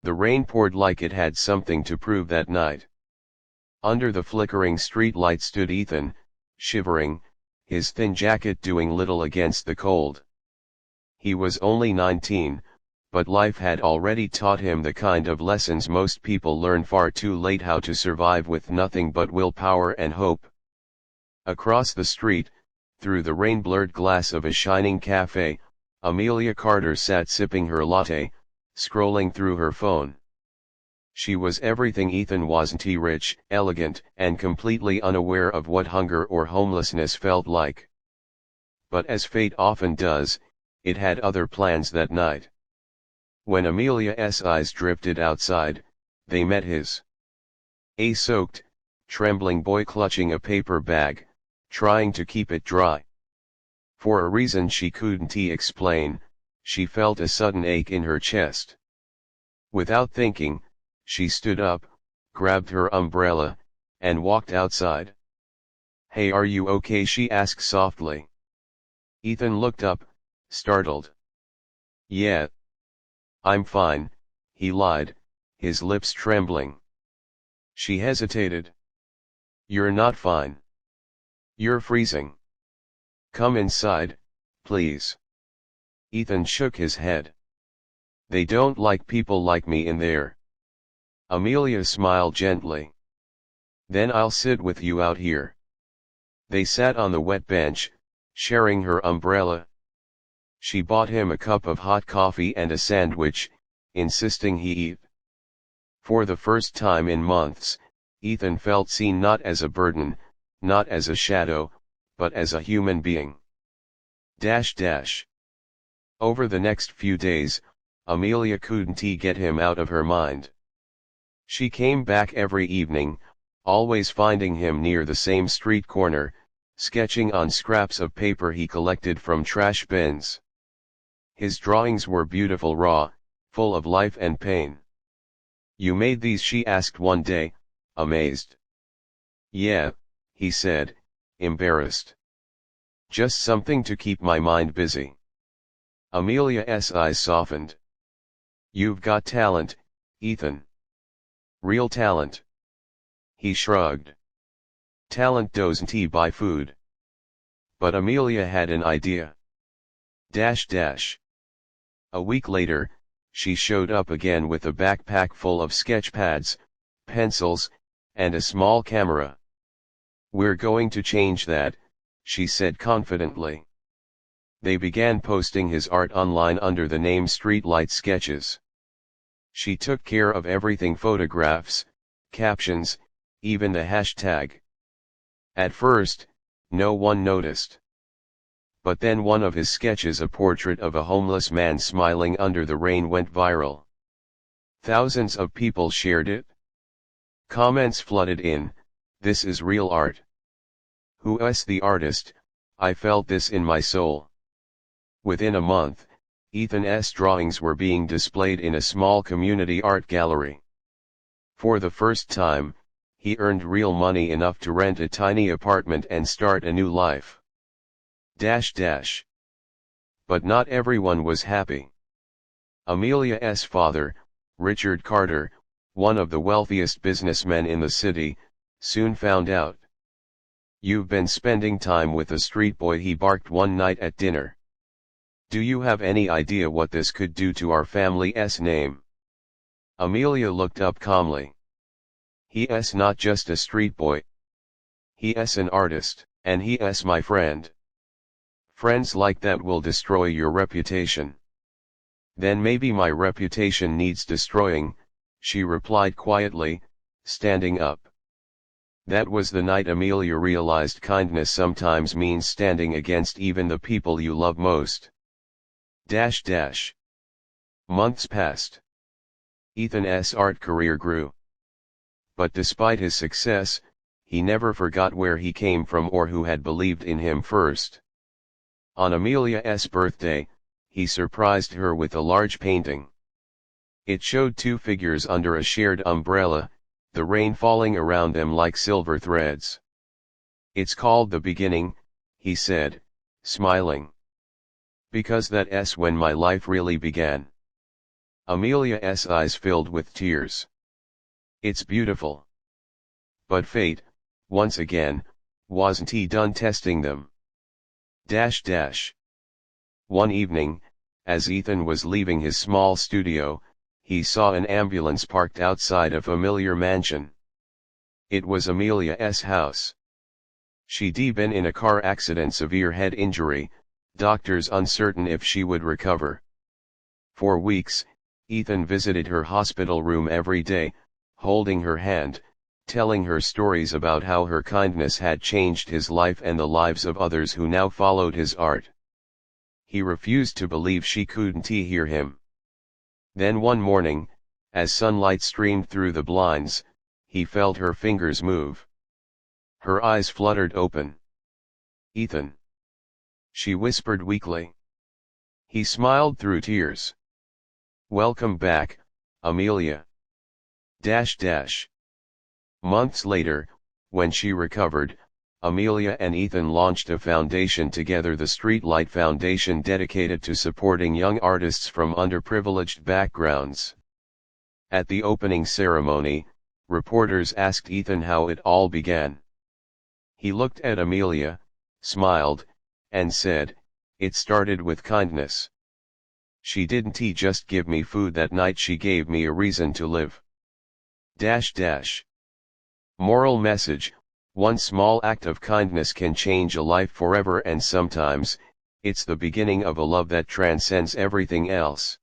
The rain poured like it had something to prove that night. Under the flickering street light stood Ethan, shivering, his thin jacket doing little against the cold. He was only 19, but life had already taught him the kind of lessons most people learn far too late: how to survive with nothing but willpower and hope. Across the street, through the rain-blurred glass of a shining cafe, Amelia Carter sat sipping her latte, scrolling through her phone. She was everything Ethan wasn't: rich, elegant, and completely unaware of what hunger or homelessness felt like. But as fate often does, it had other plans that night. When Amelia's eyes drifted outside, they met his. A soaked, trembling boy clutching a paper bag, trying to keep it dry. For a reason she couldn't explain, she felt a sudden ache in her chest. Without thinking, she stood up, grabbed her umbrella, and walked outside. "Hey, are you okay?" she asked softly. Ethan looked up, startled. "Yeah. I'm fine," he lied, his lips trembling. She hesitated. "You're not fine. You're freezing. Come inside, please." Ethan shook his head. "They don't like people like me in there." Amelia smiled gently. "Then I'll sit with you out here." They sat on the wet bench, sharing her umbrella. She bought him a cup of hot coffee and a sandwich, insisting he eat. For the first time in months, Ethan felt seen, not as a burden, not as a shadow, but as a human being. Over the next few days, Amelia couldn't get him out of her mind. She came back every evening, always finding him near the same street corner, sketching on scraps of paper he collected from trash bins. His drawings were beautiful, raw, full of life and pain. "You made these?" she asked one day, amazed. "Yeah," he said, embarrassed. "Just something to keep my mind busy." Amelia's eyes softened. "You've got talent, Ethan. Real talent." He shrugged. "Talent doesn't buy food." But Amelia had an idea. A week later, she showed up again with a backpack full of sketch pads, pencils, and a small camera. "We're going to change that," she said confidently. They began posting his art online under the name Streetlight Sketches. She took care of everything: photographs, captions, even the hashtag. At first, no one noticed. But then one of his sketches, a portrait of a homeless man smiling under the rain, went viral. Thousands of people shared it. Comments flooded in: "This is real art. Who's the artist? I felt this in my soul." Within a month, Ethan's drawings were being displayed in a small community art gallery. For the first time, he earned real money, enough to rent a tiny apartment and start a new life. But not everyone was happy. Amelia's father, Richard Carter, one of the wealthiest businessmen in the city, soon found out. "You've been spending time with a street boy," he barked one night at dinner. "Do you have any idea what this could do to our family's name?" Amelia looked up calmly. "He's not just a street boy. He's an artist, and he's my friend. Friends like that will destroy your reputation." "Then maybe my reputation needs destroying," she replied quietly, standing up. That was the night Amelia realized kindness sometimes means standing against even the people you love most. Months passed. Ethan's art career grew. But despite his success, he never forgot where he came from or who had believed in him first. On Amelia's birthday, he surprised her with a large painting. It showed two figures under a shared umbrella, the rain falling around them like silver threads. "It's called The Beginning," he said, smiling. "Because that's when my life really began." Amelia's eyes filled with tears. It's beautiful. But fate, once again, wasn't he done testing them? One evening, as Ethan was leaving his small studio, he saw an ambulance parked outside a familiar mansion. It was Amelia's house. She'd been in a car accident, severe head injury, doctors uncertain if she would recover. For weeks, Ethan visited her hospital room every day, holding her hand, telling her stories about how her kindness had changed his life and the lives of others who now followed his art. He refused to believe she couldn't hear him. Then one morning, as sunlight streamed through the blinds, he felt her fingers move. Her eyes fluttered open. "Ethan," she whispered weakly. He smiled through tears. "Welcome back, Amelia." Months later, when she recovered, Amelia and Ethan launched a foundation together, the Streetlight Foundation, dedicated to supporting young artists from underprivileged backgrounds. At the opening ceremony, reporters asked Ethan how it all began. He looked at Amelia, smiled, and said, "It started with kindness. She didn't just give me food that night, she gave me a reason to live." Moral message: one small act of kindness can change a life forever, and sometimes, it's the beginning of a love that transcends everything else.